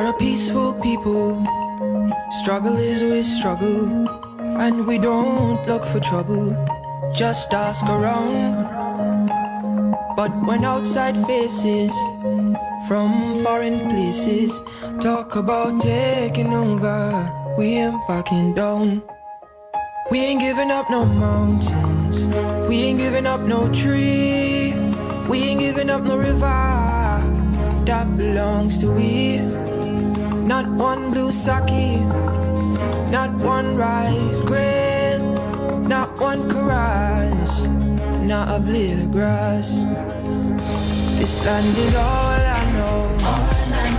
are a peaceful people. Struggle is we struggle, and we don't look for trouble. Just ask around. But when outside faces from foreign places talk about taking over, we ain't backing down. We ain't giving up no mountains, we ain't giving up no tree, we ain't giving up no river that belongs to we. Not one blue sake, not one rice grain, not one caress, not a blade of grass. This land is all I know.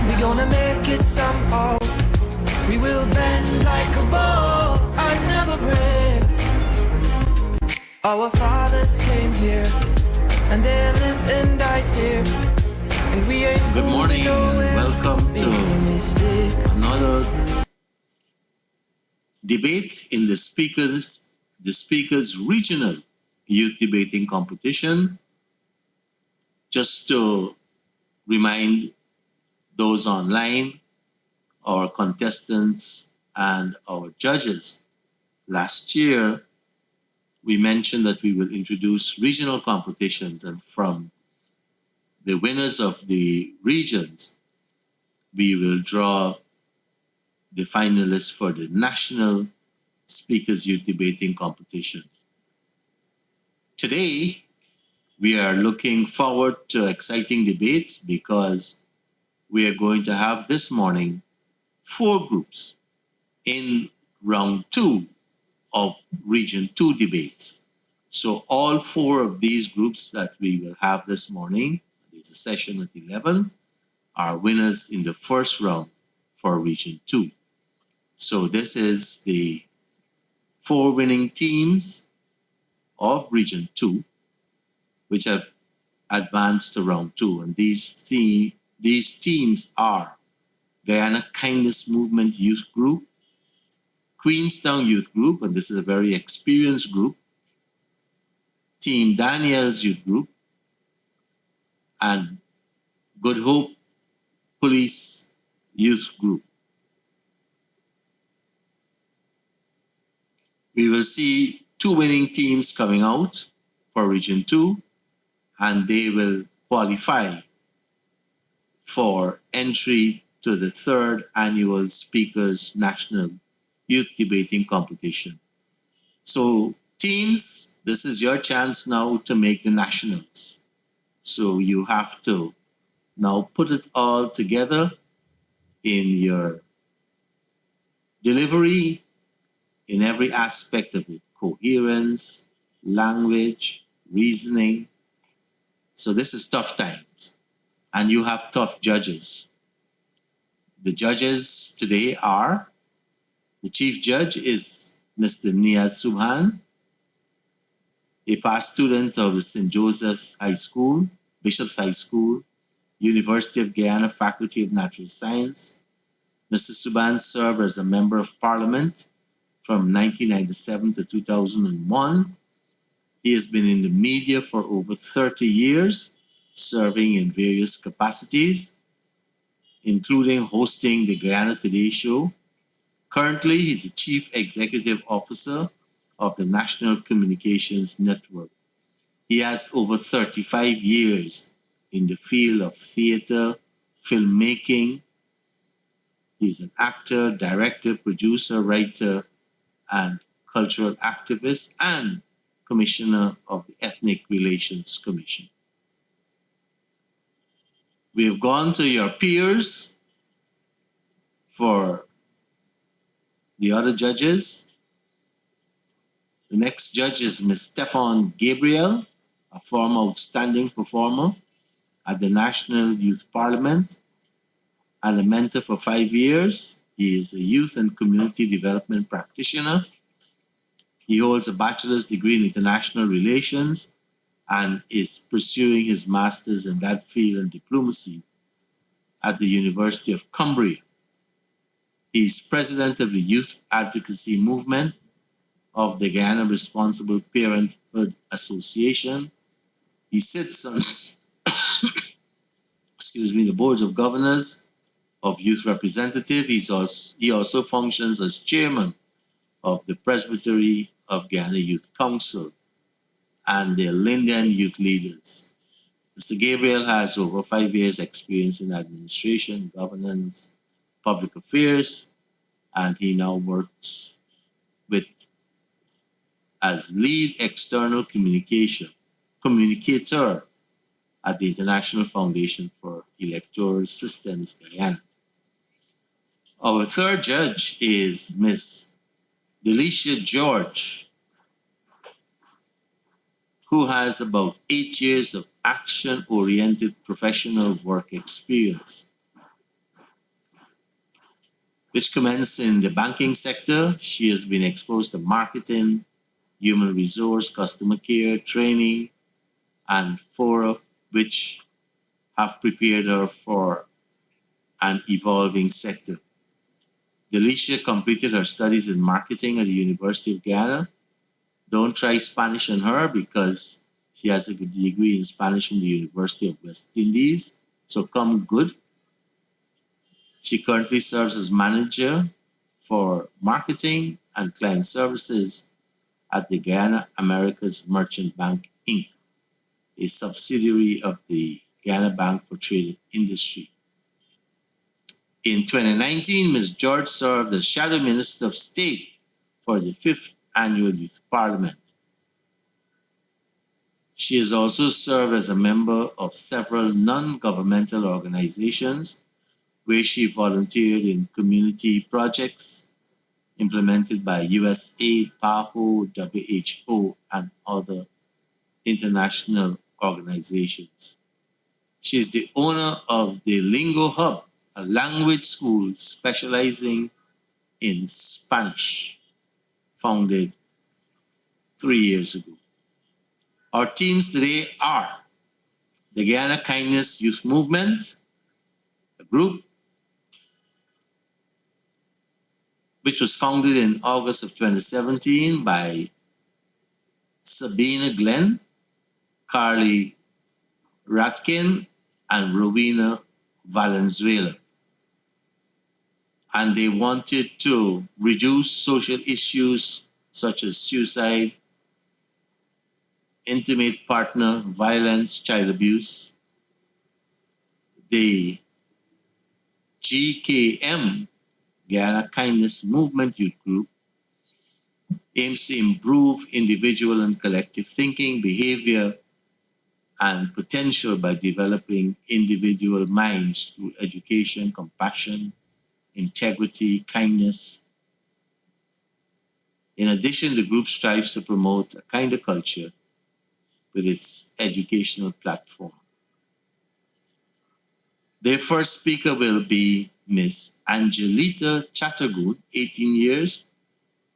We gonna make it somehow. We will bend like a bow and never break. Our fathers came here and they lived and died here. And we ain't Good morning and welcome to another debate in the Speakers Regional Youth Debating Competition. Just to remind those online, our contestants and our judges, last year we mentioned that we will introduce regional competitions, and from the winners of the regions, we will draw the finalists for the National Speakers Youth Debating Competition. Today, we are looking forward to exciting debates because we are going to have this morning 4 groups in round 2 of Region 2 debates. So all 4 of these groups that we will have this morning, there's a session at 11, are winners in the first round for Region 2. So this is the 4 winning teams of Region 2, which have advanced to round 2. And these teams are Guyana Kindness Movement Youth Group, Queenstown Youth Group, and this is a very experienced group, Team Daniels Youth Group, and Good Hope Police Youth Group. We will see 2 winning teams coming out for Region 2, and they will qualify for entry to the 3rd Annual Speakers National Youth Debating Competition. So teams, this is your chance now to make the nationals. So you have to now put it all together in your delivery, in every aspect of it, coherence, language, reasoning. So this is tough times, and you have tough judges. The judges today are, the chief judge is Mr. Niaz Subhan, a past student of the St. Joseph's High School, Bishop's High School, University of Guyana Faculty of Natural Science. Mr. Subhan served as a member of parliament from 1997 to 2001. He has been in the media for over 30 years, serving in various capacities, including hosting the Guyana Today Show. Currently, he's the Chief Executive Officer of the National Communications Network. He has over 35 years in the field of theater, filmmaking. He's an actor, director, producer, writer, and cultural activist, and Commissioner of the Ethnic Relations Commission. We have gone to your peers for the other judges. The next judge is Ms. Stefan Gabriel, a former outstanding performer at the National Youth Parliament and a mentor for 5 years. He is a youth and community development practitioner. He holds a bachelor's degree in international relations and is pursuing his master's in that field in diplomacy at the University of Cumbria. He is president of the Youth Advocacy Movement of the Guyana Responsible Parenthood Association. He sits on the boards of governors of youth representative. He also functions as chairman of the Presbytery of Guyana Youth Council and the Lindian Youth Leaders. Mr. Gabriel has over 5 years experience in administration, governance, public affairs, and he now works with as lead external communicator at the International Foundation for Electoral Systems Guyana. Our third judge is Ms. Delicia George, who has about 8 years of action-oriented professional work experience, which commenced in the banking sector. She has been exposed to marketing, human resource, customer care, training, and fora, which have prepared her for an evolving sector. Delicia completed her studies in marketing at the University of Guyana. Don't try Spanish on her because she has a good degree in Spanish from the University of West Indies. So come good. She currently serves as manager for marketing and client services at the Guyana Americas Merchant Bank, Inc., a subsidiary of the Guyana Bank for Trade and Industry. In 2019, Ms. George served as Shadow Minister of State for the 5th Annual Youth Parliament. She has also served as a member of several non-governmental organizations where she volunteered in community projects implemented by USAID, PAHO, WHO, and other international organizations. She is the owner of the Lingo Hub, a language school specializing in Spanish, founded 3 years ago. Our teams today are the Guyana Kindness Youth Movement, a group which was founded in August of 2017 by Sabina Glenn, Carly Ratkin, and Rowena Valenzuela. And they wanted to reduce social issues such as suicide, intimate partner violence, child abuse. The GKM, Guyana Kindness Movement Youth Group, aims to improve individual and collective thinking, behavior, and potential by developing individual minds through education, compassion, integrity, kindness. In addition, the group strives to promote a kinder culture with its educational platform. Their first speaker will be Miss Angelita Chattergood, 18 years,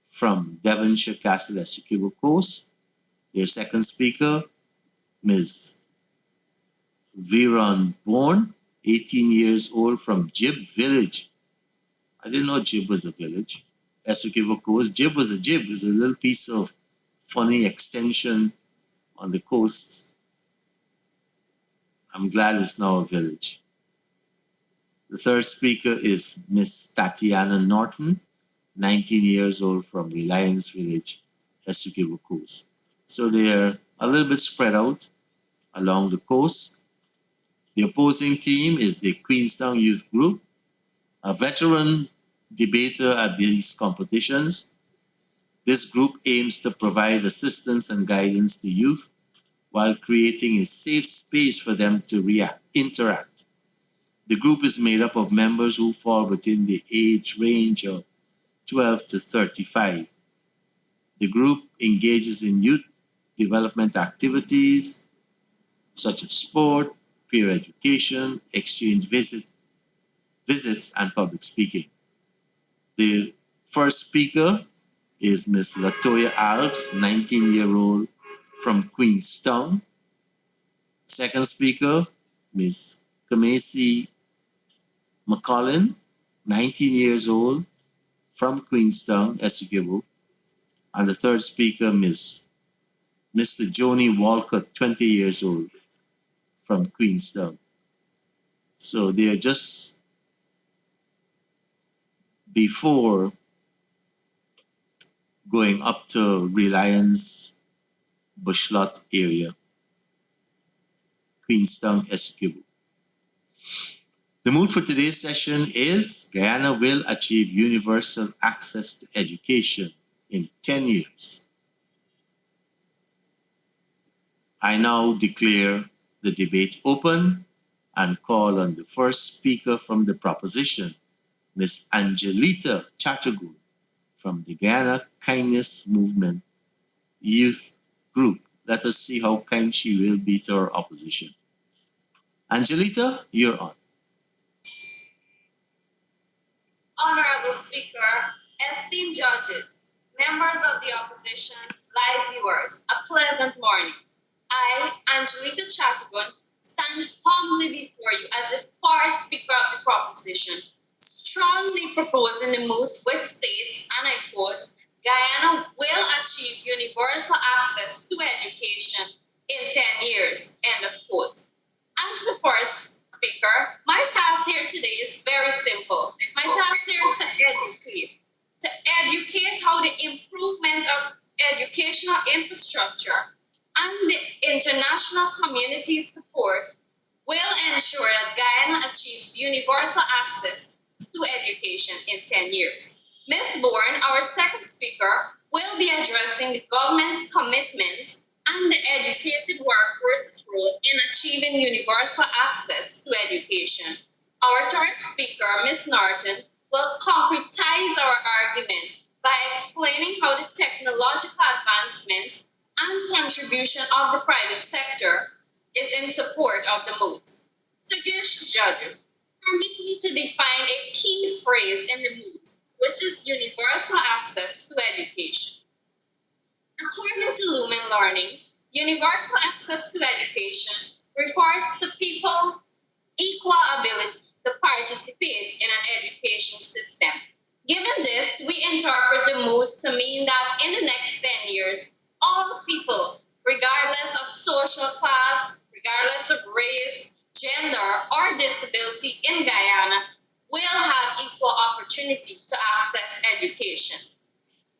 from Devonshire Castle, Essequibo Coast. Their second speaker, Ms. Viron Bourne, 18 years old, from Jib Village. I didn't know Jib was a village. Essequibo Coast. Jib was a jib. It was a little piece of funny extension on the coast. I'm glad it's now a village. The third speaker is Miss Tatiana Norton, 19 years old, from Reliance Village, Essequibo Coast. So they're a little bit spread out along the coast. The opposing team is the Queenstown Youth Group, a veteran debater at these competitions. This group aims to provide assistance and guidance to youth while creating a safe space for them to interact. The group is made up of members who fall within the age range of 12 to 35. The group engages in youth development activities such as sport, peer education, exchange visits, and public speaking. The first speaker is Ms. Latoya Alves, 19-year-old from Queenstown. Second speaker, Ms. Kamesi McCollin, 19 years old, from Queenstown, Essequibo. And the third speaker, Mr. Joni Walcott, 20 years old, from Queenstown. So they are just before going up to Reliance, Bushlot area, Queenstown, Essequibo. The mood for today's session is Guyana will achieve universal access to education in 10 years. I now declare the debate open and call on the first speaker from the proposition, Ms. Angelita Chattergood from the Guyana Kindness Movement Youth Group. Let us see how kind she will be to her opposition. Angelita, you're on. Honorable Speaker, esteemed judges, members of the opposition, live viewers, a pleasant morning. I, Angelita Chattergood, stand humbly before you as the first speaker of the proposition, strongly proposing the moot which states, and I quote, Guyana will achieve universal access to education in 10 years, end of quote. As the first speaker, my task here today is very simple. My task here is to educate how the improvement of educational infrastructure and the international community support will ensure that Guyana achieves universal access to education in 10 years. Ms. Bourne, our second speaker, will be addressing the government's commitment and the educated workforce's role in achieving universal access to education. Our third speaker, Ms. Norton, will concretize our argument by explaining how the technological advancements and contribution of the private sector is in support of the moot. Sagacious judges, permit me to define a key phrase in the moot, which is universal access to education. According to Lumen Learning, universal access to education refers to people's equal ability to participate in an education system. Given this, we interpret the moot to mean that in the next 10 years, all people, regardless of social class, regardless of race, gender, or disability in Guyana, will have equal opportunity to access education.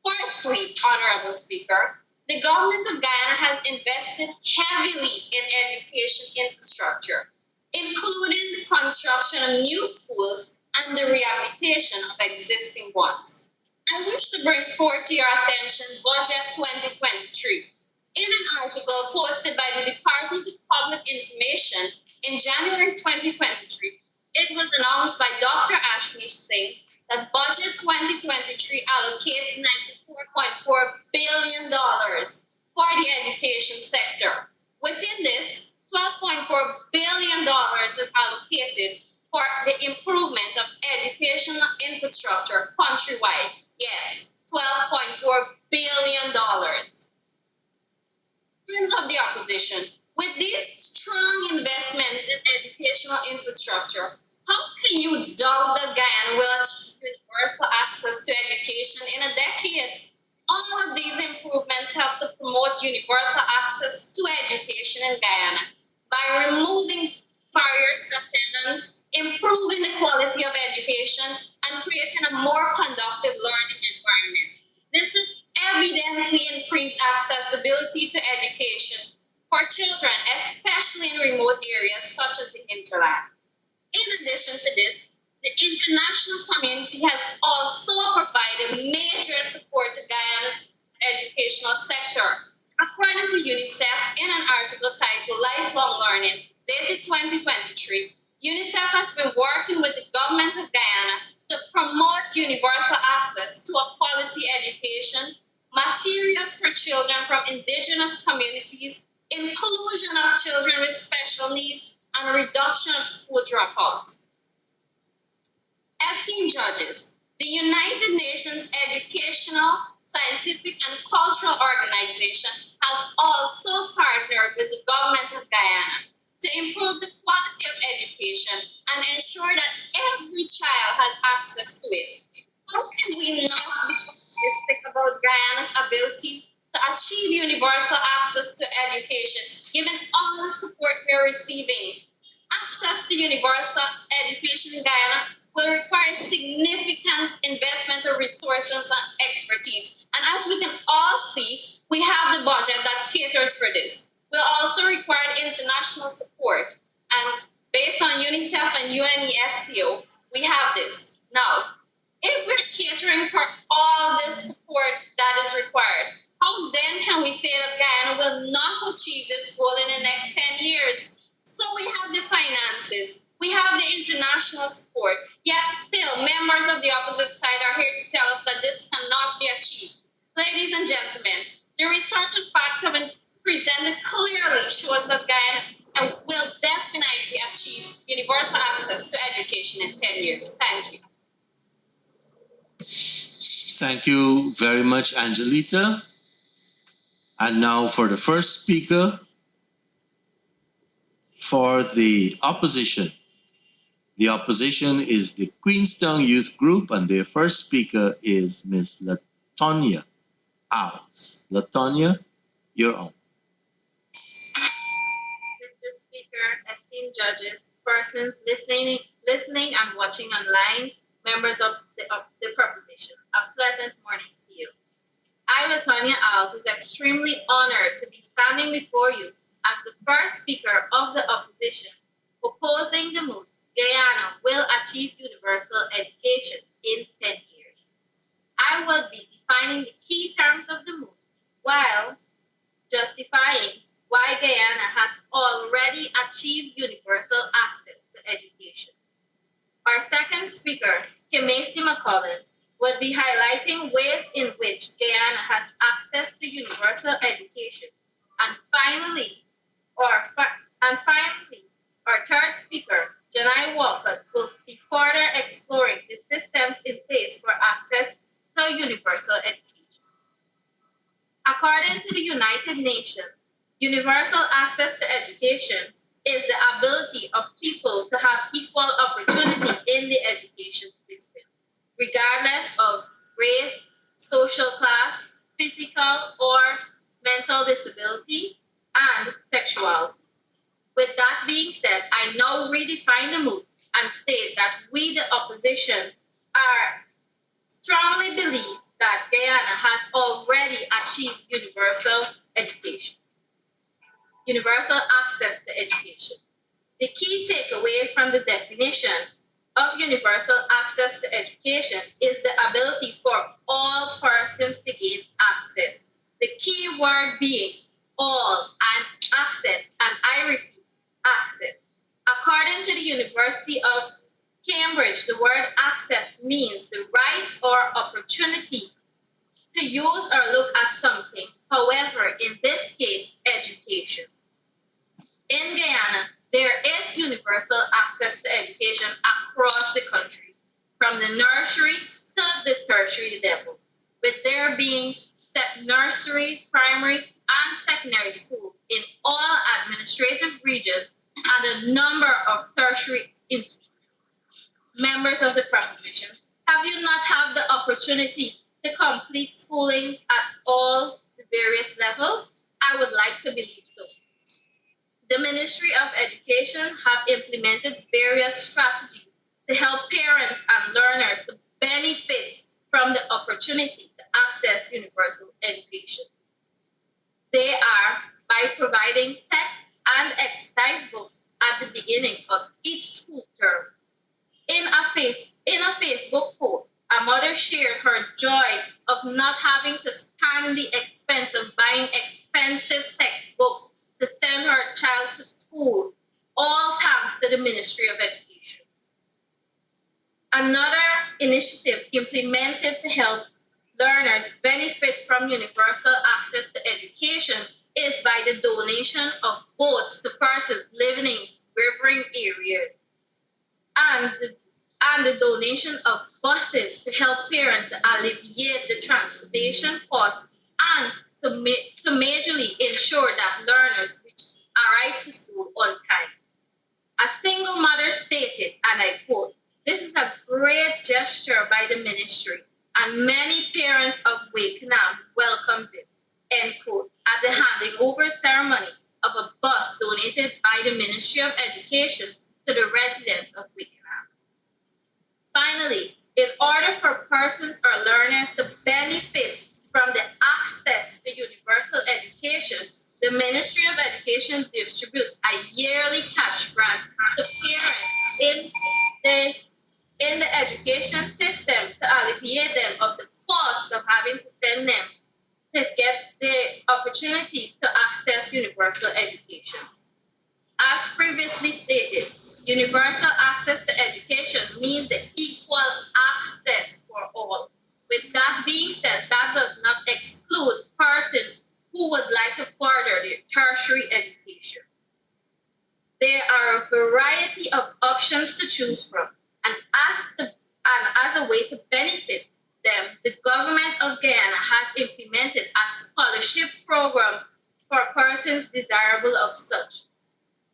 Firstly, Honorable Speaker, the government of Guyana has invested heavily in education infrastructure, including the construction of new schools and the rehabilitation of existing ones. I wish to bring forth to your attention Budget 2023. In an article posted by the Department of Public Information in January 2023, it was announced by Dr. Ashley Singh that Budget 2023 allocates $94.4 billion for the education sector. Within this, $12.4 billion is allocated for the improvement of educational infrastructure countrywide. Yes, $12.4 billion. Friends of the opposition, with these strong investments in educational infrastructure, how can you doubt that Guyana will achieve universal access to education in a decade? All of these improvements help to promote universal access to education in Guyana by removing barriers to attendance, improving the quality of education, and creating a more conducive learning environment. This has evidently increased accessibility to education for children, especially in remote areas such as the hinterland. In addition to this, the international community has also provided major support to Guyana's educational sector. According to UNICEF, in an article titled Lifelong Learning, dated 2023, UNICEF has been working with the government of Guyana to promote universal access to a quality education, material for children from indigenous communities, inclusion of children with special needs, and reduction of school dropouts. Esteemed judges, the United Nations Educational, Scientific, and Cultural Organization has also partnered with the government of Guyana to improve the quality of education and ensure that every child has access to it. How can we not be optimistic about Guyana's ability to achieve universal access to education, given all the support we are receiving? Access to universal education in Guyana will require significant investment of resources and expertise. And as we can all see, we have the budget that caters for this. We'll also require international support. And based on UNICEF and UNESCO, we have this. Now, if we're catering for all this support that is required, how then can we say that Guyana will not achieve this goal in the next 10 years? So we have the finances, we have the international support, yet still members of the opposite side are here to tell us that this cannot be achieved. Ladies and gentlemen, the research and facts have been presented clearly shows that Guyana will definitely achieve universal access to education in 10 years. Thank you. Thank you very much, Angelita. And now for the first speaker for the opposition. The opposition is the Queenstown Youth Group, and their first speaker is Ms. Latonia Owls. Latonia, you're on. Mr. Speaker, esteemed judges, persons listening and watching online, members of the proposition, a pleasant morning to you. I, Latonia Owls, is extremely honored to be standing before you as the first speaker of the opposition, proposing the motion Guyana will achieve universal education in 10 years. I will be defining the key terms of the motion while justifying why Guyana has already achieved universal access to education. Our second speaker, Kimesi McCollum, will be highlighting ways in which Guyana has access to universal education. And finally, our third speaker, Janai Walker, will be further exploring the systems in place for access to universal education. According to the United Nations, universal access to education is the ability of people to have equal opportunity in the education system, regardless of race, social class, physical or mental disability, and sexuality. With that being said, I now redefine the mood and state that we, the opposition, strongly believe that Guyana has already achieved universal education, universal access to education. The key takeaway from the definition of universal access to education is the ability for all persons to gain access. The key word being all and access, and I repeat, access. According to the University of Cambridge, the word access means the right or opportunity to use or look at something. However, in this case, education. In Guyana, there is universal access to education across the country, from the nursery to the tertiary level, with there being nursery, primary, and secondary schools in all administrative regions and a number of tertiary institutions. Members of the proposition, have you not had the opportunity to complete schooling at all the various levels? I would like to believe so. The Ministry of Education have implemented various strategies to help parents and learners to benefit from the opportunity to access universal education. They are by providing text and exercise books at the beginning of each school term. In a Facebook post, a mother shared her joy of not having to stand the expense of buying expensive textbooks to send her child to school, all thanks to the Ministry of Education. Another initiative implemented to help learners benefit from universal access to education is by the donation of boats to persons living in riverine areas, and the donation of buses to help parents alleviate the transportation costs and to majorly ensure that learners arrive to school on time. A single mother stated, and I quote, "This is a great gesture by the ministry, and many parents of Wakenham welcomes it," end quote, at the handing over ceremony of a bus donated by the Ministry of Education to the residents of Wakenham. Finally, in order for persons or learners to benefit from the access to universal education, the Ministry of Education distributes a yearly cash grant to parents in the education system to alleviate them of the cost of having to send them to get the opportunity to access universal education. As previously stated, universal access to education means the equal access for all. With that being said, that does not exclude persons who would like to further their tertiary education. There are a variety of options to choose from, and as a way to benefit them, the government of Guyana has implemented a scholarship program for persons desirable of such.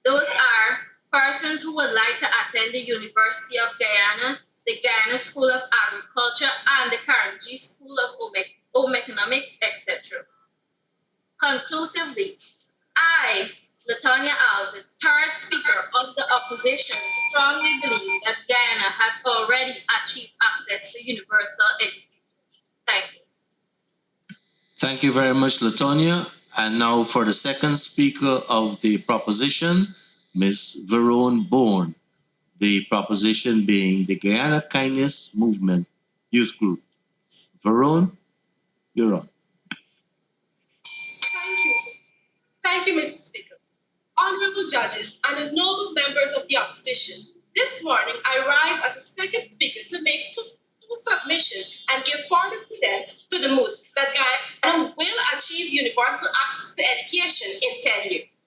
Those are persons who would like to attend the University of Guyana, the Guyana School of Agriculture, and the Karanji School of Home Economics, etc. Conclusively, I, Latonya Alves, the third speaker of the opposition, strongly believe that Guyana has already achieved access to universal education. Thank you. Thank you very much, Latonia. And now for the second speaker of the proposition, Ms. Verone Bourne. The proposition being the Guyana Kindness Movement Youth Group. Verone, you're on. Thank you. Thank you, Mr. Speaker. Honorable judges and noble members of the opposition, this morning I rise as a second speaker to make two submissions and give further credence to the mood that Guyana will achieve universal access to education in 10 years.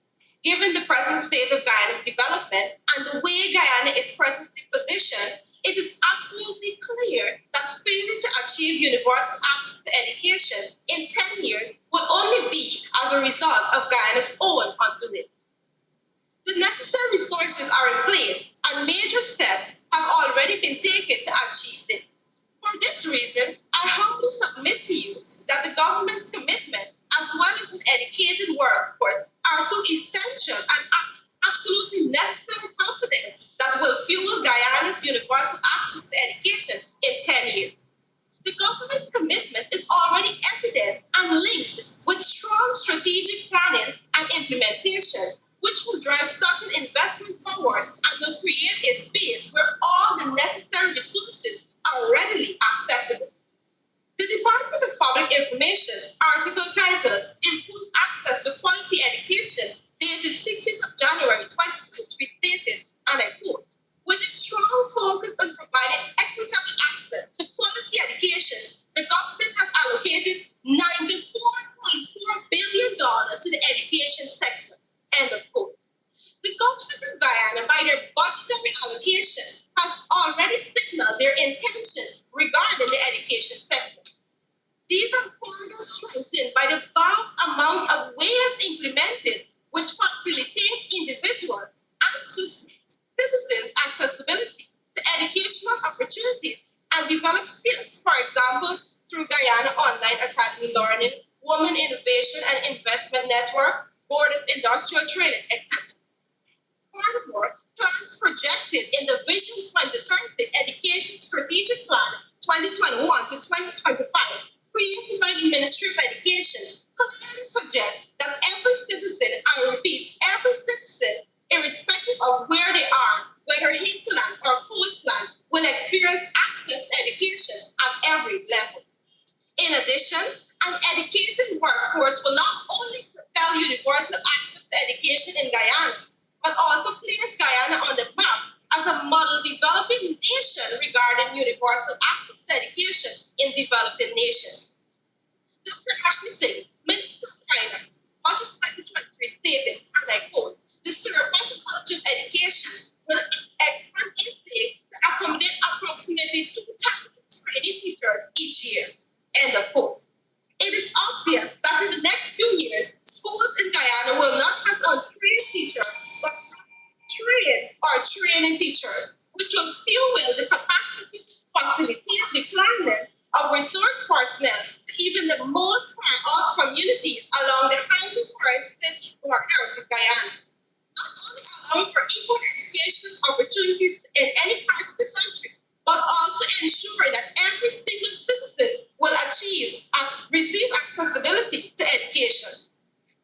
Given the present state of Guyana's development and the way Guyana is presently positioned, it is absolutely clear that failing to achieve universal access to education in 10 years will only be as a result of Guyana's own undoing. The necessary resources are in place and major steps have already been taken to achieve this. For this reason, I humbly submit to you that the government's commitment as well as an educated workforce are two essential and absolutely necessary components that will fuel Guyana's universal access to education in 10 years. The government's commitment is already evident and linked with strong strategic planning and implementation, which will drive such an investment forward and will create a space where all the necessary resources are readily accessible. The Department of Public Information article titled Improve Access to Quality Education dated 16th of January 2023 stated, and I quote, with a strong focus on providing equitable access to quality education, the government has allocated $94.4 billion to the education sector, end of quote. The government of Guyana, by their budgetary allocation, has already signaled their intentions regarding the education sector. These are further strengthened by the vast amount of ways implemented which facilitate individual and citizens accessibility to educational opportunities and develop skills, for example, through Guyana Online Academy Learning, Women Innovation and Investment Network, Board of Industrial Training, etc. Furthermore, plans projected in the Vision 2030 Education Strategic Plan 2021 to 2025 created by the Ministry of Education clearly suggest that every citizen, I repeat, every citizen, irrespective of where they are, whether hinterland or coastland, will experience access to education at every level. In addition, an educated workforce will not only propel universal access to education in Guyana, but also place Guyana on the map as a model developing nation regarding universal access to education in developing nations. Dr. Ashley Singh, Minister of Finance, Budget 2023 stated, and I quote, the Surabaya College of Education will expand intake to accommodate approximately 2,000 trainee teachers each year, end of quote. It is obvious that in the next few years, schools in Guyana will not have untrained teachers, but trained or training teachers, which will fuel the capacity to facilitate deployment of resource personnel to even the most far-off communities along the highly forested borders of Guyana. Not only allowing for equal education opportunities in any part of the country, but also accessibility to education.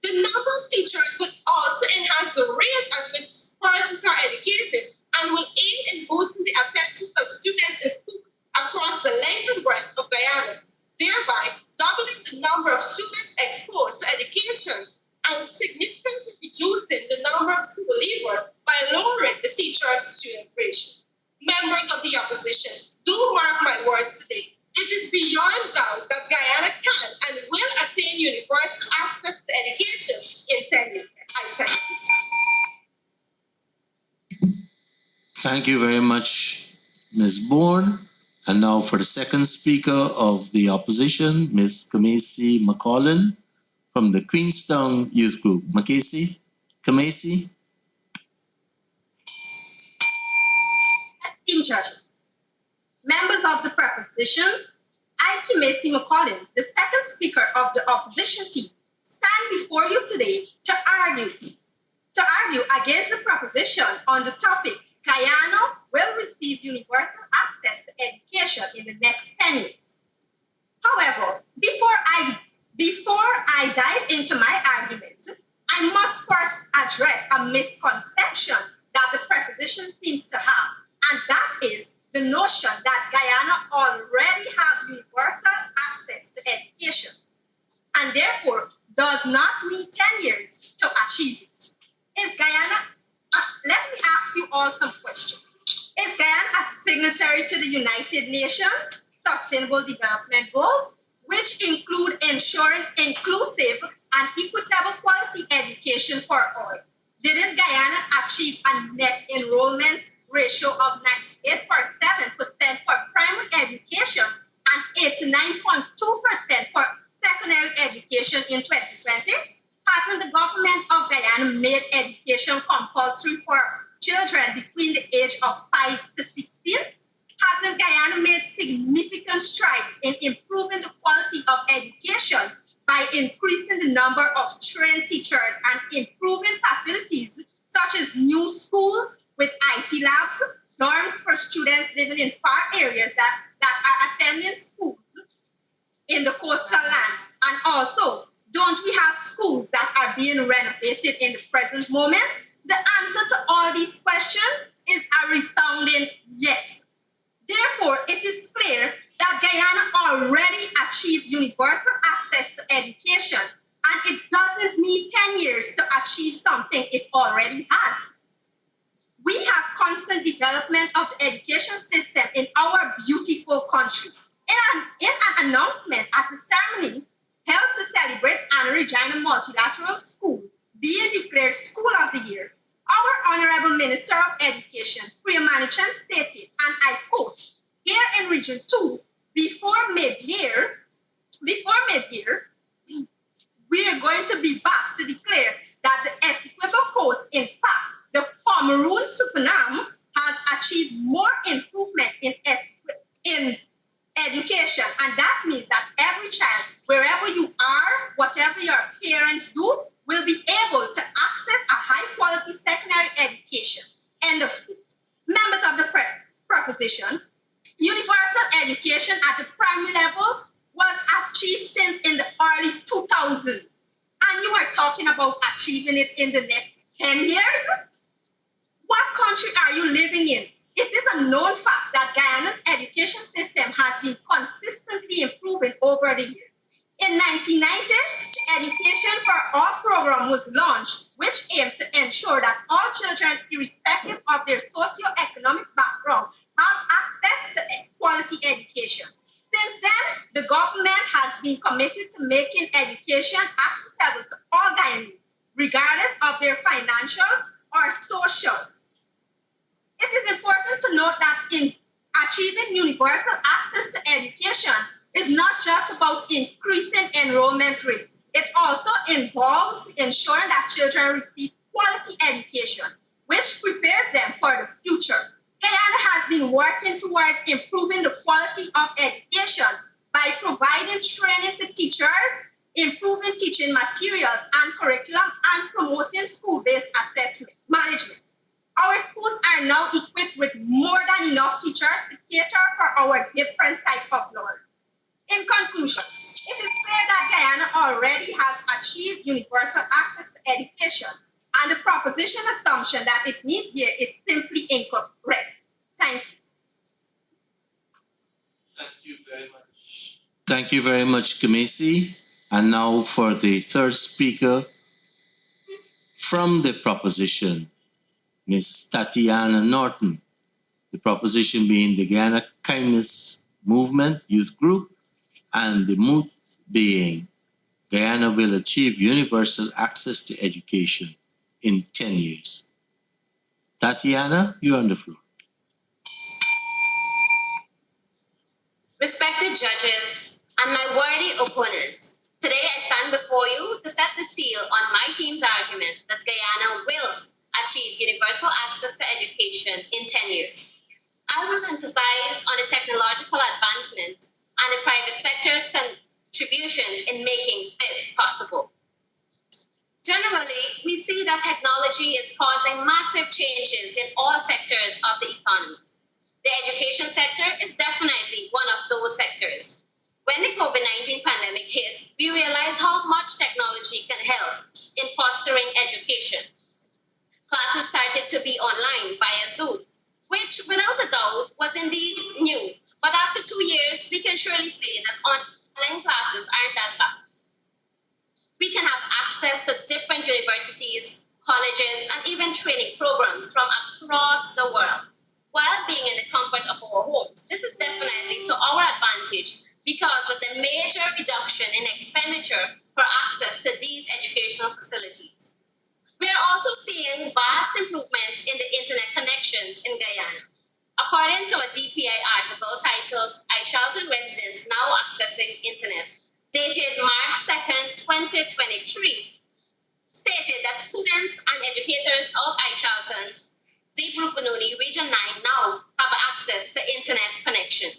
The number of teachers will also enhance the rate at which persons are educated and will aid in boosting the attendance of students in school across the length and breadth of Guyana, thereby doubling the number of students exposed to education and significantly reducing the number of school leavers by lowering the teacher-student ratio. Members of the opposition, do mark my words today. It is beyond doubt that Guyana can and will attain universal access to education in 10 years. I thank you. Thank you very much, Ms. Bourne. And now for the second speaker of the opposition, Ms. Kamesi McCollin from the Queenstown Youth Group. Kamesi. Esteemed judges, members of the proposition, I, Kamesi McCollin, the second speaker of the opposition team, stand before you today to argue against the proposition on the topic, Guyana will receive universal access to education in the next 10 years. However, before I dive into my argument, I must first address a misconception that the proposition seems to have, and that is the notion that Guyana already have universal access to education and therefore does not need 10 years to achieve it. Is Guyana, let me ask you all some questions. Is Guyana a signatory to the United Nations Sustainable Development Goals, which include ensuring inclusive and equitable quality education for all? Didn't Guyana achieve a net enrollment ratio of 98.7% for primary education and 89.2% for secondary education in 2020? Hasn't the government of Guyana made education compulsory for children between the age of 5 to 16? Hasn't Guyana made significant strides in improving the quality of education by increasing the number of trained teachers and improving facilities such as new schools with IT labs, dorms for students living in far areas that are attending schools in the coastal land? And also, don't we have schools that are being renovated in the present moment? The answer to all these questions is a resounding yes. Therefore, it is clear that Guyana already achieved universal access to education, and it doesn't need 10 years to achieve something it already has. We have constant development of the education system in our beautiful country. In an announcement at the ceremony held to celebrate Anna Regina Multilateral School being declared School of the Year, our Honorable Minister of Education, Priya Manichan, stated, and I quote, here in Region 2, before mid-year, we are going to be back to declare that the Essequibo Coast, in fact, the Pomeroon Supanam, has achieved more improvement in education. And that means that every child, wherever you are, whatever your parents do, will be able to access a high-quality secondary education. End of quote. Members of the proposition, universal education at the primary level was achieved since in the early 2000s. And you are talking about achieving it in the next 10 years? What country are you living in? It is a known fact that Guyana's education system has been consistently improving over the years. In 1990, the Education for All program was launched, which aimed to ensure that all children, irrespective of their socio-economic background, have access to quality education. Since then, the government has been committed to making education accessible to all Guyanese, regardless of their financial or social. It is important to note that in achieving universal access to education is not just about increasing enrollment rate. It also involves ensuring that children receive quality education, which prepares them for the future. Guyana has been working towards improving the quality of education by providing training to teachers, improving teaching materials and curriculum, and promoting school-based assessment management. Our schools are now equipped with more than enough teachers to cater for our different types of learners. In conclusion, It is clear that Guyana already has achieved universal access to education, and the proposition assumption that it needs here is simply incorrect. Thank you. Thank you very much, Kamesi. And now for the third speaker from the proposition, Ms. Tatiana Norton. The proposition being the Guyana Kindness Movement Youth Group, and the moot being Guyana will achieve universal access to education in 10 years. Tatiana, you're on the floor. Respected judges and my worthy opponents, today I stand before you to set the seal on my team's argument that Guyana will achieve universal access to education in 10 years. I will emphasize on the technological advancement and the private sector's contributions in making this possible. Generally, we see that technology is causing massive changes in all sectors of the economy. The education sector is definitely one of those sectors. When the COVID-19 pandemic hit, we realized how much technology can help in fostering education. Classes started to be online via Zoom, which without a doubt was indeed new. But after 2 years, we can surely say that online classes aren't that bad. We can have access to different universities, colleges, and even training programs from across the world while being in the comfort of our homes. This is definitely to our advantage because of the major reduction in expenditure for access to these educational facilities. We are also seeing vast improvements in the internet connections in Guyana. According to a DPI article titled Aishalton Residents Now Accessing Internet, dated March 2nd, 2023, stated that students and educators of Aishalton, Deep Rupununi, Region 9 now have access to internet connection.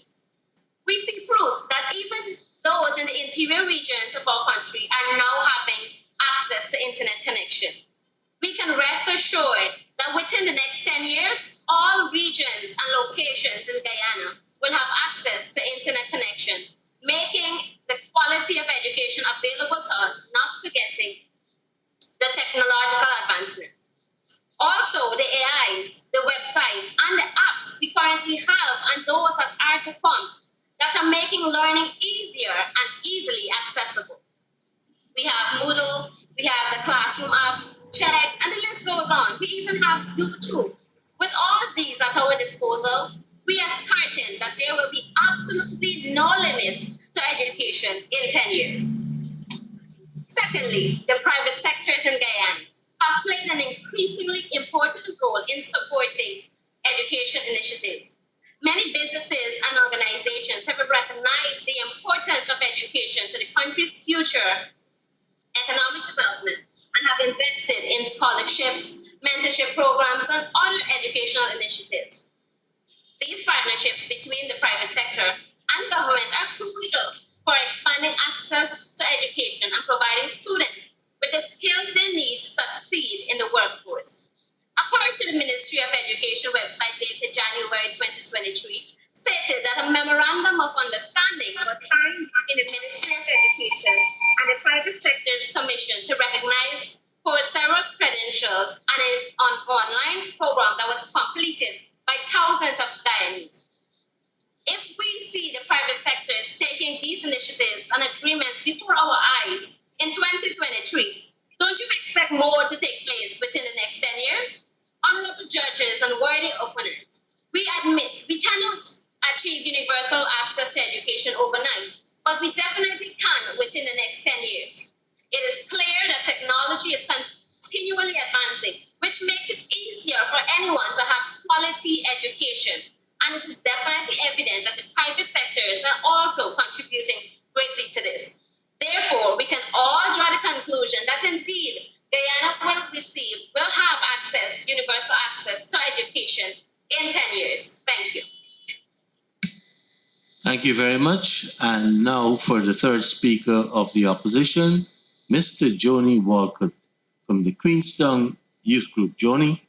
We see proof that even those in the interior regions of our country are now having access to internet connection. We can rest assured that within the next 10 years, all regions and locations in Guyana will have access to internet connection, making the quality of education available to us, not forgetting the technological advancement. Also, the AIs, the websites, and the apps we currently have and those that are to come that are making learning easier and easily accessible. We have Moodle, we have the Classroom app, Check, and the list goes on. We even have YouTube. With all of these at our disposal, we are certain that there will be absolutely no limit to education in 10 years. Secondly, the private sectors in Guyana have played an increasingly important role in supporting education initiatives. Many businesses and organizations have recognized the importance of education to the country's future economic development and have invested in scholarships, mentorship programs, and other educational initiatives. These partnerships between the private sector and government are crucial for expanding access to education and providing students with the skills they need to succeed in the workforce. According to the Ministry of Education website dated January 2023, stated that a memorandum of understanding was signed in the Ministry of Education and the private sector's commission to recognize Coursera credentials and an online program that was completed by thousands of Guyanese. If we see the private sectors taking these initiatives and agreements before our eyes in 2023, don't you expect more to take place within the next 10 years? Honorable judges and worthy opponents, we admit we cannot achieve universal access to education overnight, but we definitely can within the next 10 years. It is clear that technology is continually advancing, which makes it easier for anyone to have quality education. And it is definitely evident that the private sectors are also contributing greatly to this. Therefore, we can all draw the conclusion that indeed Guyana will have access, universal access to education in 10 years. Thank you. Thank you very much. And now for the third speaker of the opposition, Mr. Joni Walcott from the Queenstown Youth Group. Joni?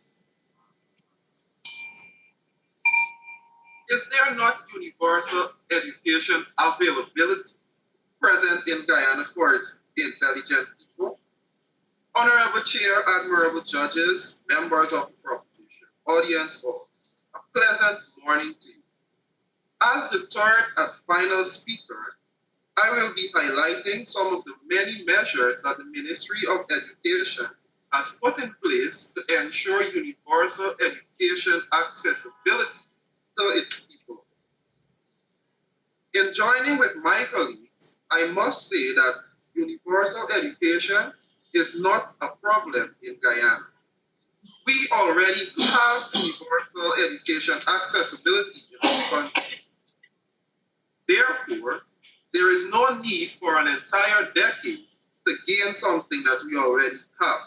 Is there not universal education availability? present in Guyana for its intelligent people, Honorable Chair, admirable judges, members of the proposition, audience all, a pleasant morning to you. As the third and final speaker, I will be highlighting some of the many measures that the Ministry of Education has put in place to ensure universal education accessibility to its people. In joining with my colleagues, I must say that universal education is not a problem in Guyana. We already have universal education accessibility in this country. Therefore, there is no need for an entire decade to gain something that we already have.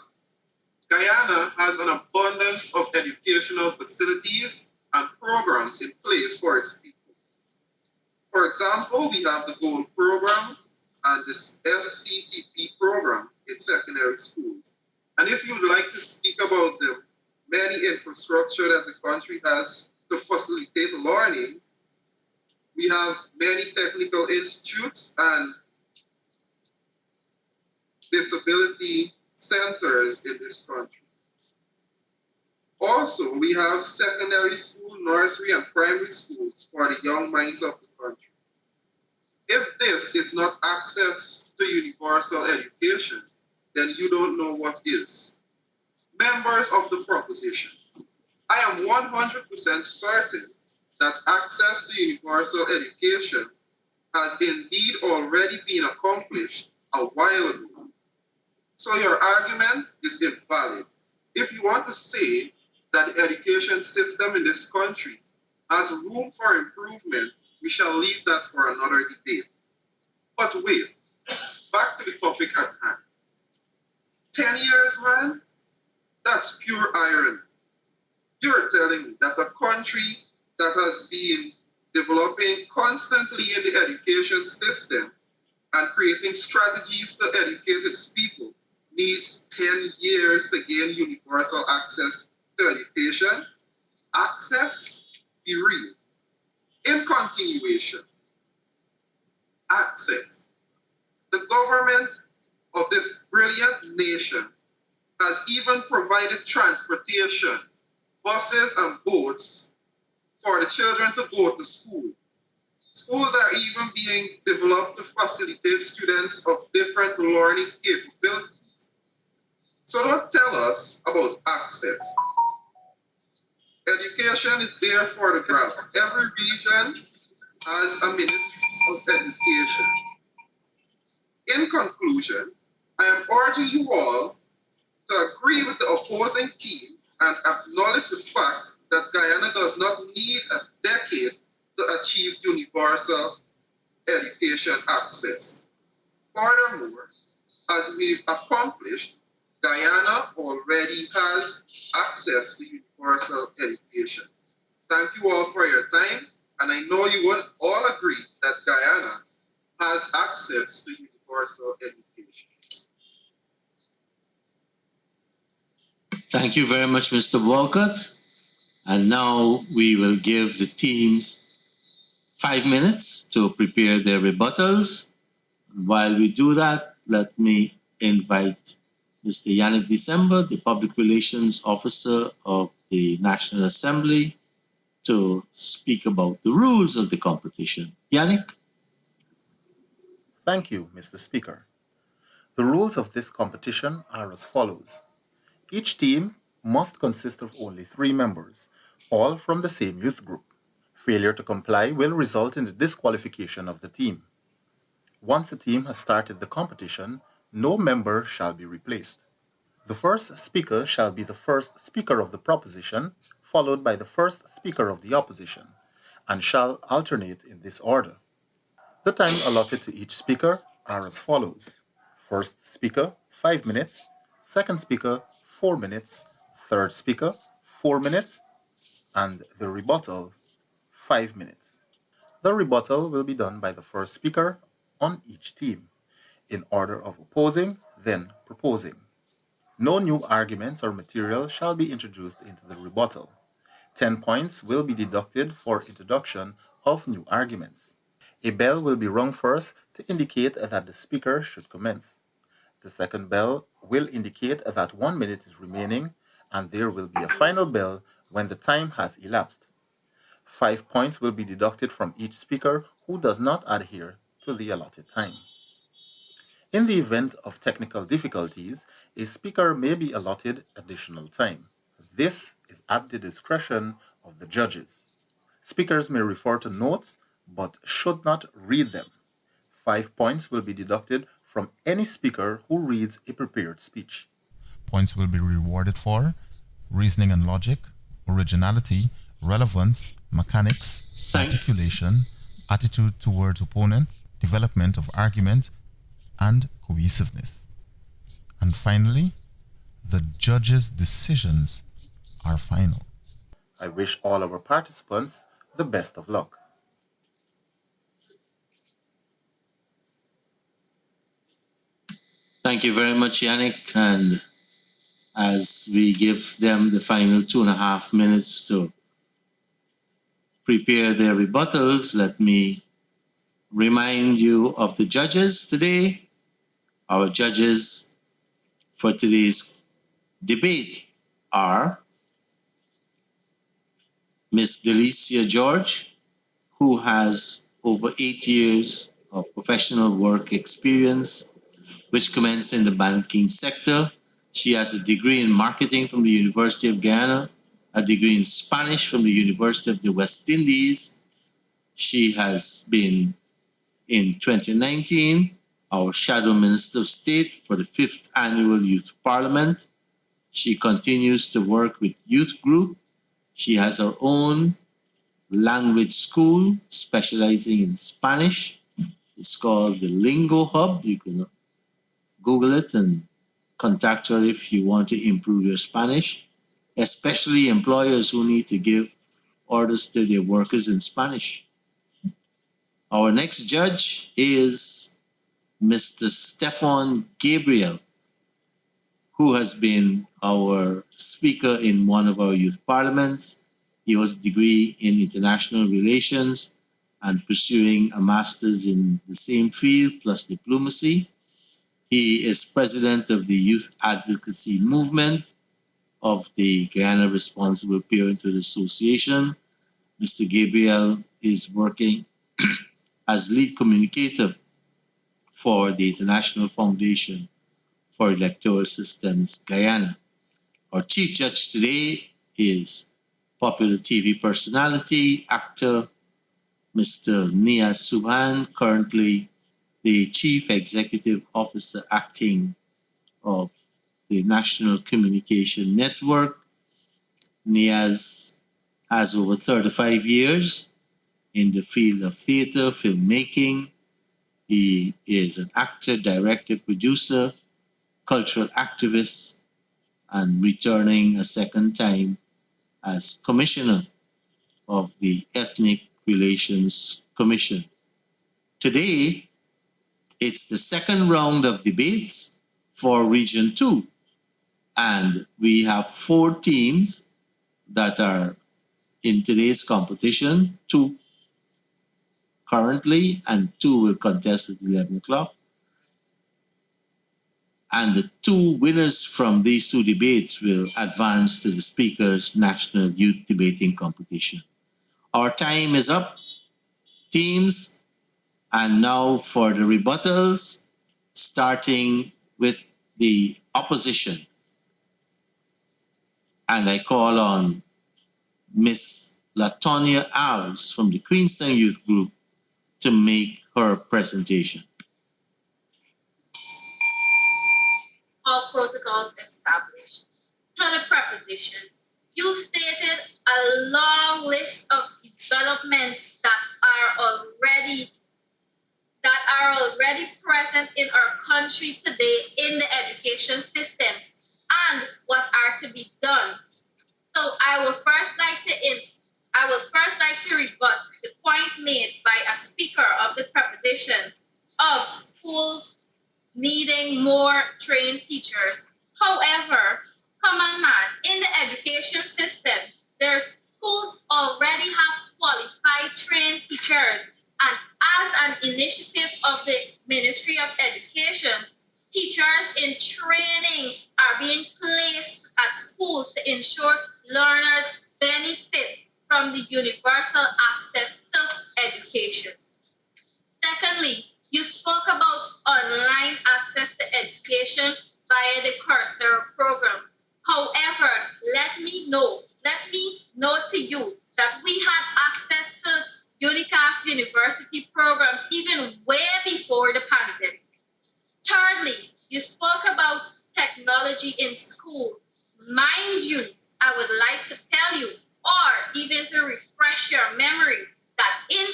Guyana has an abundance of educational facilities and programs in place for its people. For example, we have the Gold Program and the SCCP program in secondary schools. And if you'd like to speak about the many infrastructure that the country has to facilitate learning, we have many technical institutes and disability centers in this country. Also, we have secondary school, nursery, and primary schools for the young minds of the country. If this is not access to universal education, then you don't know what is. Members of the proposition, I am 100% certain that access to universal education has indeed already been accomplished a while ago. So your argument is invalid. If you want to say that the education system in this country has room for improvement, we shall leave that for another debate. But wait, back to the topic at hand. 10 years, man? That's pure irony. You're telling me that a country that has been developing constantly in the education system and creating strategies to educate its people needs 10 years to gain universal access to education? Access? Be real. In continuation, access. The government of this brilliant nation has even provided transportation, buses and boats for the children to go to school. Schools are even being developed to facilitate students of different learning capabilities. So don't tell us about access. Education is there for the grabs. Every region has a Ministry of Education. In conclusion, I am urging you all to agree with the opposing team and acknowledge the fact that Guyana does not need a decade to achieve universal education access. Furthermore, as we've accomplished, Guyana already has access to universal education. Thank you all for your time, and I know you would all agree that Guyana has access to universal education. Thank you very much, Mr. Walcott. And now we will give the teams 5 minutes to prepare their rebuttals. While we do that, let me invite Mr. Yannick December, the Public Relations Officer of the National Assembly, to speak about the rules of the competition. Yannick? Thank you, Mr. Speaker. The rules of this competition are as follows. Each team must consist of only 3 members, all from the same youth group. Failure to comply will result in the disqualification of the team. Once a team has started the competition, no member shall be replaced. The first speaker shall be the first speaker of the proposition, followed by the first speaker of the opposition, and shall alternate in this order. The time allotted to each speaker are as follows. First speaker, 5 minutes. Second speaker, 4 minutes. Third speaker, 4 minutes. And the rebuttal, 5 minutes. The rebuttal will be done by the first speaker on each team, in order of opposing, then proposing. No new arguments or material shall be introduced into the rebuttal. 10 points will be deducted for introduction of new arguments. A bell will be rung first to indicate that the speaker should commence. The second bell will indicate that 1 minute is remaining, and there will be a final bell when the time has elapsed. 5 points will be deducted from each speaker who does not adhere to the allotted time. In the event of technical difficulties, a speaker may be allotted additional time. This is at the discretion of the judges. Speakers may refer to notes but should not read them. 5 points will be deducted from any speaker who reads a prepared speech. Points will be rewarded for reasoning and logic, originality, relevance, mechanics, Thank- articulation, attitude towards opponent, development of argument, and cohesiveness. And finally, the judges' decisions are final. I wish all our participants the best of luck. Thank you very much, Yannick. And as we give them the final 2.5 minutes to prepare their rebuttals, let me remind you of the judges today. Our judges for today's debate are Miss Delicia George, who has over 8 years of professional work experience, which commenced in the banking sector. She has a degree in marketing from the University of Guyana, a degree in Spanish from the University of the West Indies. She has been, in 2019, our Shadow Minister of State for the 5th Annual Youth Parliament. She continues to work with Youth Group. She has her own language school specializing in Spanish. It's called the Lingo Hub. You can Google it and contact her if you want to improve your Spanish, especially employers who need to give orders to their workers in Spanish. Our next judge is Mr. Stefan Gabriel, who has been our speaker in one of our youth parliaments. He has a degree in international relations and pursuing a master's in the same field plus diplomacy. He is president of the Youth Advocacy Movement of the Guyana Responsible Parenthood Association. Mr. Gabriel is working as lead communicator for the International Foundation for Electoral Systems Guyana. Our chief judge today is popular TV personality, actor, Mr. Nia Subhan, currently the Chief Executive Officer acting of the National Communication Network. Niaz has over 35 years in the field of theater, filmmaking. He is an actor, director, producer, cultural activist, and returning a second time as commissioner of the Ethnic Relations Commission. Today, it's the second round of debates for Region 2, and we have 4 teams that are in today's competition, 2 currently, and 2 will contest at 11 o'clock. And the 2 winners from these 2 debates will advance to the Speaker's National Youth Debating Competition. Our time is up, teams, and now for the rebuttals, starting with the opposition. And I call on Miss Latonia Alves from the Queenstown Youth Group to make her presentation. All protocols established. To the preposition, you stated a long list of developments that are already present in our country today in the education system and what are to be done. So I would first like to rebut the point made by a speaker of the preposition of schools needing more trained teachers. However, come on man, in the education system, there's schools already have qualified trained teachers, and As an initiative of the Ministry of Education, teachers in training are being placed at schools to ensure learners benefit from the universal access to education. Secondly, you spoke about online access to education via the Coursera programs. However, let me know to you that we had access to UNICAF university programs even way before the pandemic. Thirdly, you spoke about technology in schools. Mind you, I would like to tell you, or even to refresh your memory, that in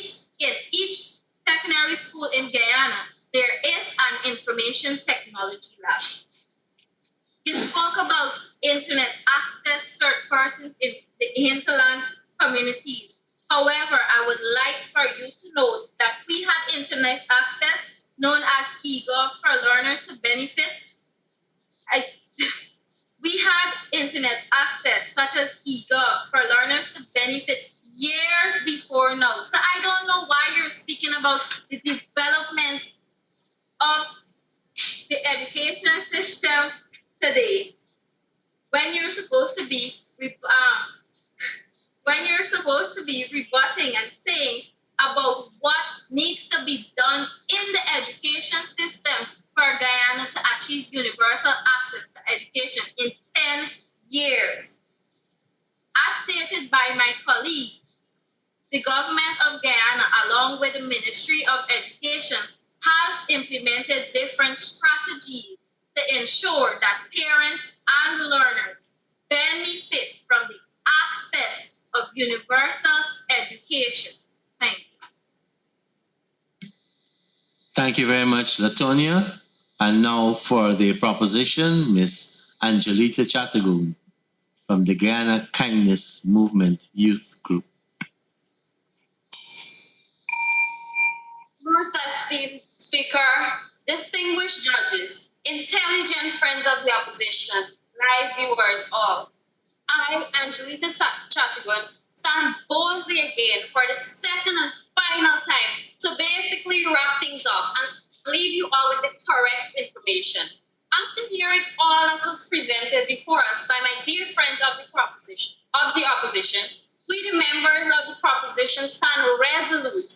each secondary school in Guyana, there is an information technology lab. You spoke about internet access for persons in the hinterland communities. However, I would like for you to note that we had internet access known as EGO for learners to benefit. We had internet access such as EGO for learners to benefit years before now. So I don't know why you're speaking about the development of the education system today when you're supposed to be rebutting and saying about what needs to be done in the education system for Guyana to achieve universal access to education in 10 years. As stated by my colleagues, the government of Guyana, along with the Ministry of Education, has implemented different strategies to ensure that parents and learners benefit from the access of universal education. Thank you. Thank you very much, Latonia. And now for the proposition, Miss Angelita Chattergoon from the Guyana Kindness Movement Youth Group. Most esteemed Speaker, distinguished judges, intelligent friends of the opposition, live viewers all. I, Angelita Chattergoon, stand boldly again for the second and final time to basically wrap things up and leave you all with the correct information. After hearing all that was presented before us by my dear friends of the opposition, we the members of the proposition stand resolute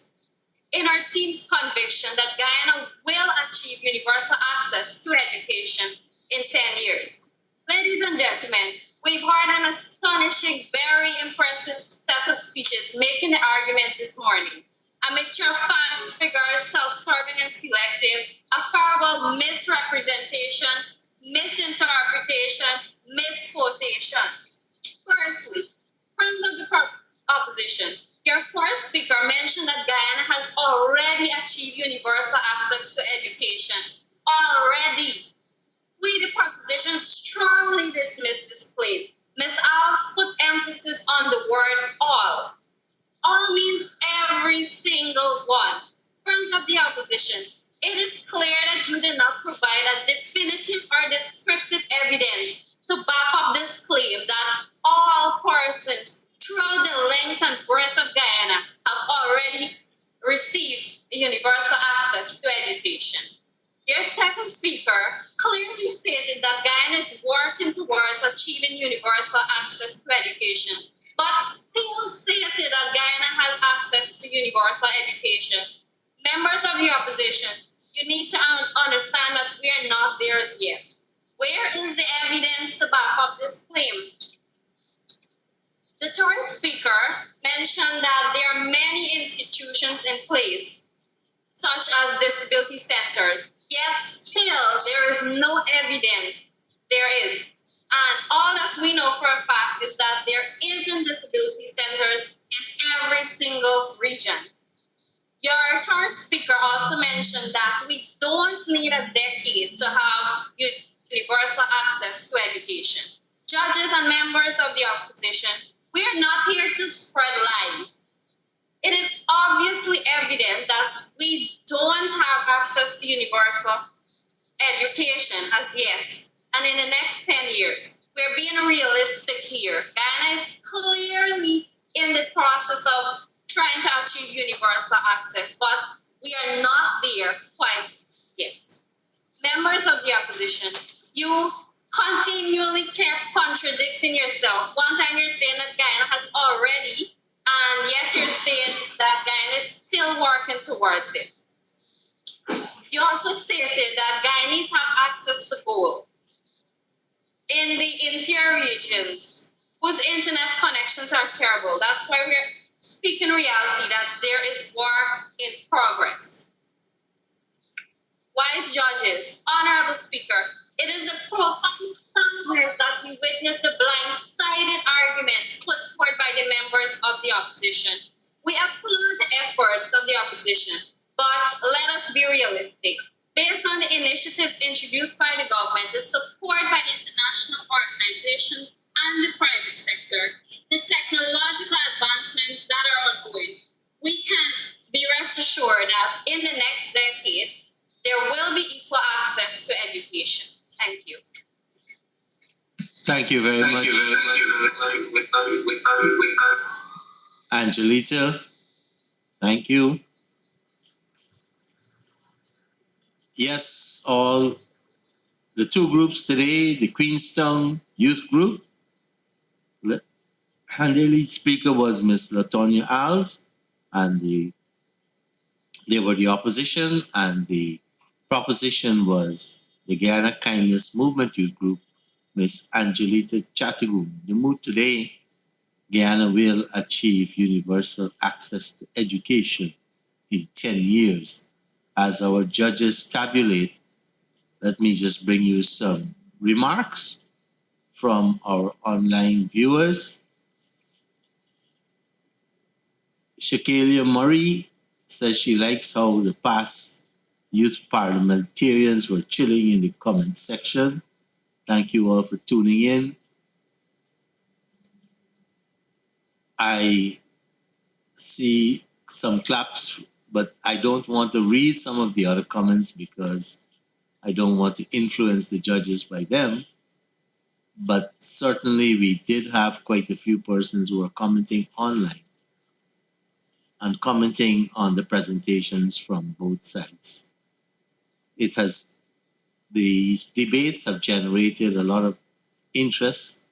in our team's conviction that Guyana will achieve universal access to education in 10 years. Ladies and gentlemen, we've heard an astonishing, very impressive set of speeches making the argument this morning. A mixture of facts, figures, self-serving and selective, a horrible misrepresentation, misinterpretation, misquotation. Firstly, friends of the opposition, your first speaker mentioned that Guyana has already achieved universal access to education. Already. We, the proposition, strongly dismiss this claim. Ms. Alves put emphasis on the word all. All means every single one. Friends of the opposition, it is clear that you did not provide a definitive or descriptive evidence to back up this claim that all persons throughout the length and breadth of Guyana have already received universal access to education. Your second speaker clearly stated that Guyana is working towards achieving universal access to education, but still stated that Guyana has access to universal education. Members of the opposition, you need to understand that we are not there as yet. Where is the evidence to back up this claim? The third speaker mentioned that there are many institutions in place, such as disability centers, yet still there is no evidence there is. And all that we know for a fact is that there isn't disability centers in every single region. Your third speaker also mentioned that we don't need a decade to have universal access to education. Judges and members of the opposition, we are not here to spread lies. It is obviously evident that we don't have access to universal education as yet. And in the next 10 years, we're being realistic here. Guyana is clearly in the process of trying to achieve universal access, but we are not there quite yet. Members of the opposition, you continually kept contradicting yourself. One time you're saying that Guyana has already, and yet you're saying that Guyana is still working towards it. You also stated that Guyanese have access to gold. In the interior regions, whose internet connections are terrible. That's why we're speaking reality that there is war in progress. Wise judges, Honorable Speaker, it is a profound sadness that we witness the blind-sided arguments put forward by the members of the opposition. We applaud the efforts of the opposition, but let us be realistic. Based on the initiatives introduced by the government, the support by international organizations and the private sector, the technological advancements that are ongoing, we can be rest assured that in the next decade, there will be equal access to education. Thank you. Thank you very much. Angelita, thank you. Yes, all the two groups today, the Queenstown Youth Group, and their lead speaker was Miss Latonia Alves, and they were the opposition, and the proposition was the Guyana Kindness Movement Youth Group, Miss Angelita Chatagum. The mood today, Guyana will achieve universal access to education in 10 years. As our judges tabulate, let me just bring you some remarks from our online viewers. Shakelia Murray says she likes how the past youth parliamentarians were chilling in the comment section. Thank you all for tuning in. I see some claps, but I don't want to read some of the other comments because I don't want to influence the judges by them. But certainly we did have quite a few persons who are commenting online and commenting on the presentations from both sides. These debates have generated a lot of interest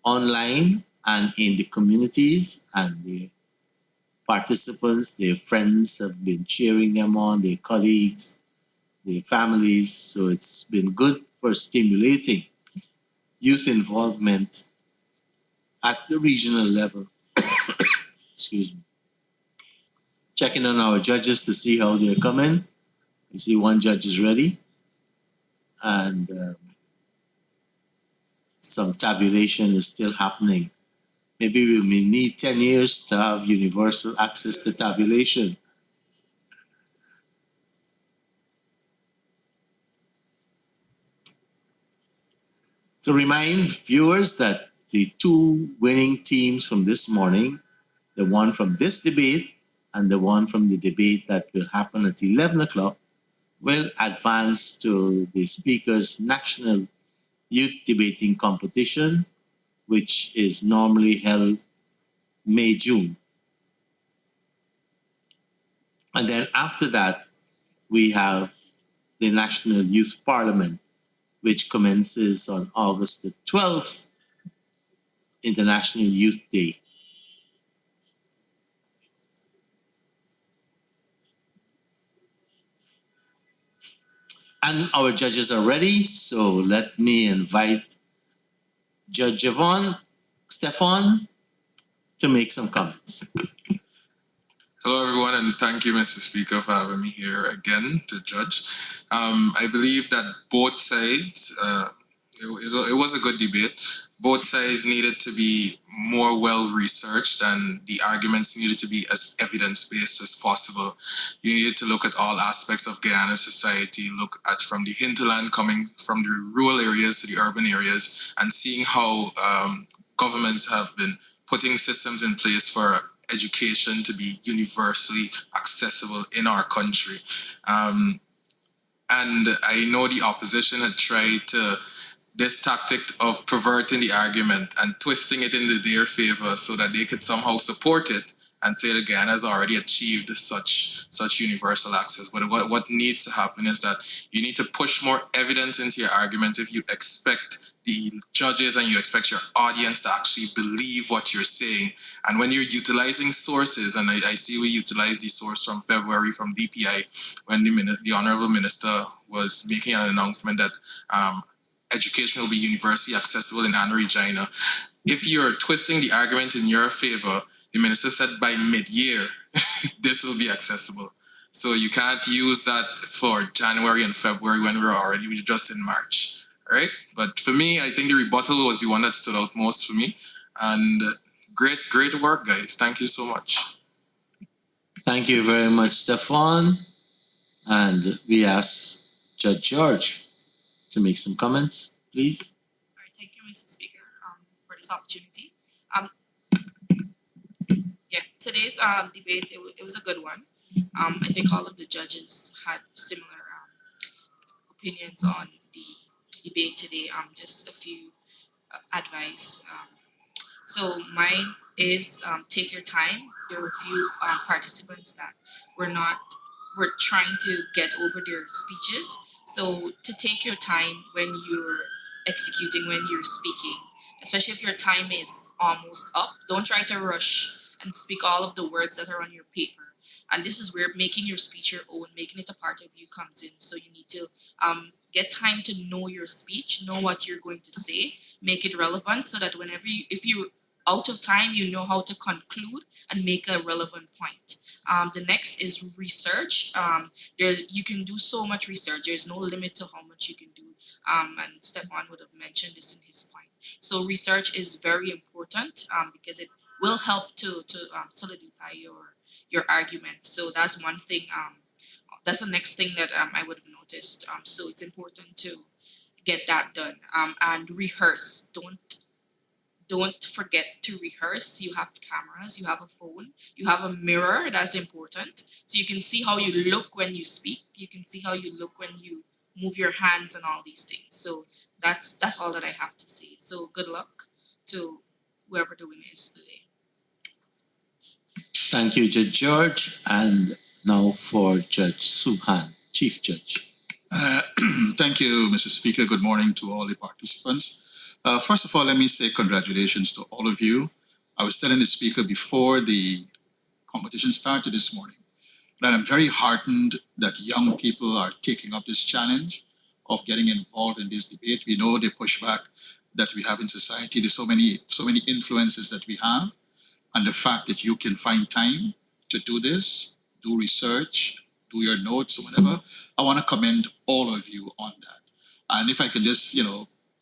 online and in the communities, and the participants, their friends have been cheering them on, their colleagues, their families. So it's been good for stimulating youth involvement at the regional level. Excuse me. Checking on our judges to see how they're coming. You see one judge is ready, and some tabulation is still happening. Maybe we may need 10 years to have universal access to tabulation. To remind viewers that the two winning teams from this morning, the one from this debate and the one from the debate that will happen at 11 o'clock, will advance to the Speaker's National Youth Debating Competition, which is normally held May, June. And then after that, we have the National Youth Parliament, which commences on August the 12th, International Youth Day. And our judges are ready, so let me invite Judge Stefan to make some comments. Hello, everyone, and thank you, Mr. Speaker, for having me here again to judge. I believe that both sides, it was a good debate. Both sides needed to be more well-researched, and the arguments needed to be as evidence-based as possible. You needed to look at all aspects of Guyana society, look at from the hinterland coming from the rural areas to the urban areas, and seeing how governments have been putting systems in place for education to be universally accessible in our country. And I know the opposition had tried this tactic of perverting the argument and twisting it into their favor so that they could somehow support it and say that Guyana has already achieved such universal access. But what needs to happen is that you need to push more evidence into your argument if you expect the judges and you expect your audience to actually believe what you're saying. And when you're utilizing sources, and I see we utilize the source from February from DPI, when the Honorable Minister was making an announcement that education will be universally accessible in Anna Regina. If you're twisting the argument in your favor, the minister said by mid-year, this will be accessible. So you can't use that for January and February when we're just in March, right? But for me, I think the rebuttal was the one that stood out most for me. And great work, guys. Thank you so much. Thank you very much, Stefan. And we ask Judge George to make some comments, please. All right, thank you, Mr. Speaker, for this opportunity. Yeah, today's debate, it was a good one. I think all of the judges had similar opinions on the debate today. Just a few advice. So mine is take your time. There were a few participants that were trying to get over their speeches. So to take your time when you're executing, when you're speaking, especially if your time is almost up, don't try to rush and speak all of the words that are on your paper. And this is where making your speech your own, making it a part of you comes in. So you need to get time to know your speech, know what you're going to say, make it relevant so that if you're out of time, you know how to conclude and make a relevant point. The next is research. You can do so much research. There's no limit to how much you can do. And Stefan would have mentioned this in his point. So research is very important because it will help to solidify your argument. So that's one thing. That's the next thing that I would have noticed. So it's important to get that done and rehearse. Don't forget to rehearse. You have cameras, you have a phone, you have a mirror. That's important. So you can see how you look when you speak. You can see how you look when you move your hands and all these things. So that's all that I have to say. So good luck to whoever the winner is today. Thank you, Judge George. And now for Judge Suhan, Chief Judge. Thank you, Mr. Speaker. Good morning to all the participants. First of all, let me say congratulations to all of you. I was telling the Speaker before the competition started this morning that I'm very heartened that young people are taking up this challenge of getting involved in this debate. We know the pushback that we have in society. There's so many influences that we have. And the fact that you can find time to do this, do research, do your notes or whatever, I want to commend all of you on that. And if I can just,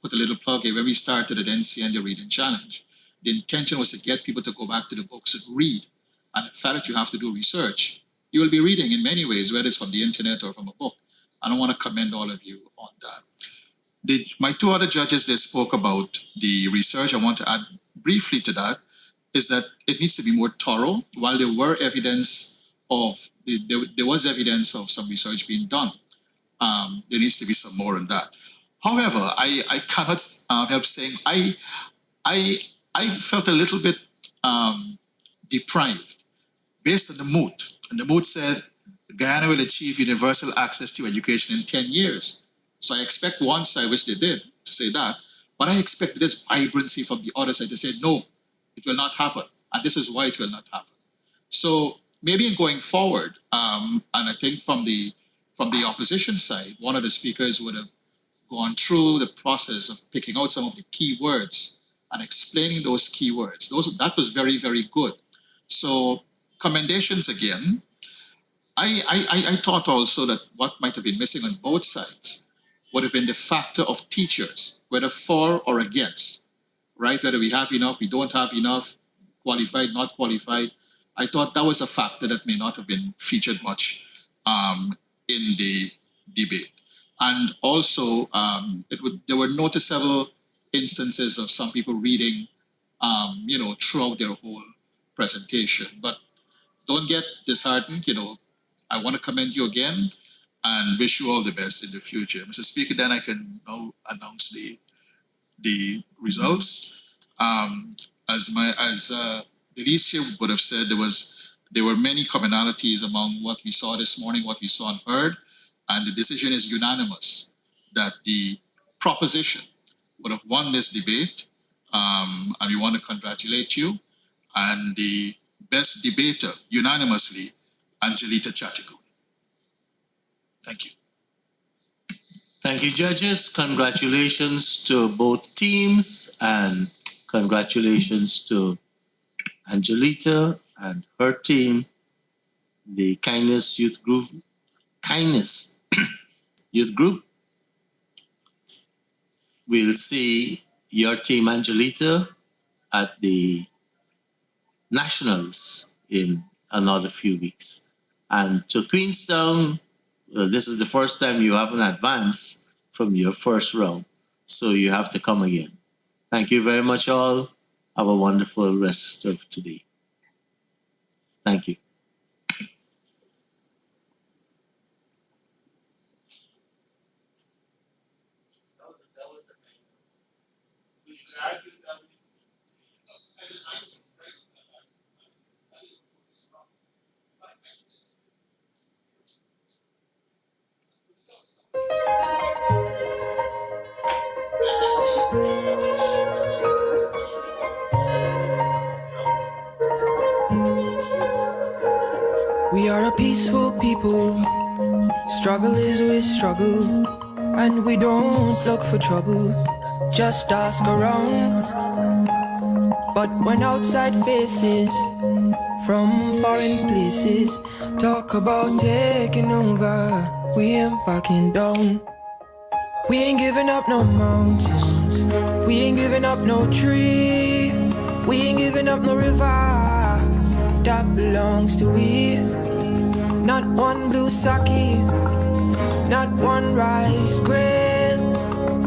put a little plug here, when we started at NCN, the Reading Challenge, the intention was to get people to go back to the books and read. And the fact that you have to do research, you will be reading in many ways, whether it's from the internet or from a book. And I want to commend all of you on that. My two other judges, they spoke about the research. I want to add briefly to that, is that it needs to be more thorough. While there was evidence of some research being done, there needs to be some more on that. However, I cannot help saying I felt a little bit deprived based on the mood. And the mood said Guyana will achieve universal access to education in 10 years. So I expect one side, which they did, to say that, but I expect this vibrancy from the other side to say, no, it will not happen. And this is why it will not happen. So maybe in going forward, and I think from the opposition side, one of the speakers would have gone through the process of picking out some of the key words and explaining those key words. That was very, very good. So commendations again. I thought also that what might have been missing on both sides would have been the factor of teachers, whether for or against, right? Whether we have enough, we don't have enough, qualified, not qualified. I thought that was a factor that may not have been featured much in the debate. And also, there were noticeable instances of some people reading, throughout their whole presentation. But don't get disheartened. I want to commend you again and wish you all the best in the future. Mr. Speaker, then I can now announce the results. As Delicia would have said there were many commonalities among what we saw this morning, what we saw and heard, and the decision is unanimous that the proposition would have won this debate, and we want to congratulate you. And the best debater, unanimously, Angelita Chatiku. Thank you. Thank you, judges. Congratulations to both teams, and congratulations to Angelita and her team, the Kindness Youth Group. Kindness Youth Group. We'll see your team, Angelita, at the Nationals in another few weeks. And to Queenstown, this is the first time you haven't advanced from your first round, so you have to come again. Thank you very much, all. Have a wonderful rest of today. Thank you. We are a peaceful people. Struggle is we struggle, and we don't look for trouble. Just ask around. But when outside faces from foreign places talk about taking over, we ain't backing down. We ain't giving up no mountains. We ain't giving up no tree. We ain't giving up no river that belongs to we. Not one blue sake, not one rice grain,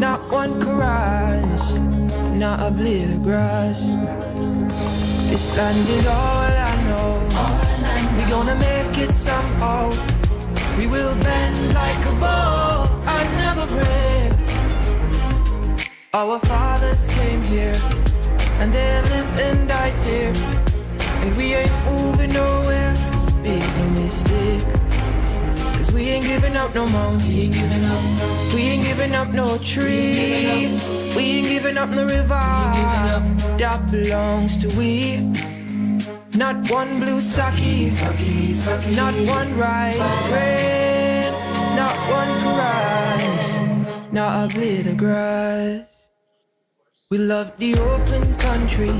not one caress, not a blade of grass. This land is all I know. We gonna make it somehow. We will bend like a bow and never break. Our fathers came here, and they lived and died here, and we ain't moving nowhere. Big mistake, 'cause we ain't giving up no mountain. We ain't giving up no tree. We ain't giving up no river that belongs to we. Not one blue sake, not one rice grain, not one caress, not a blade of grass. We love the open country.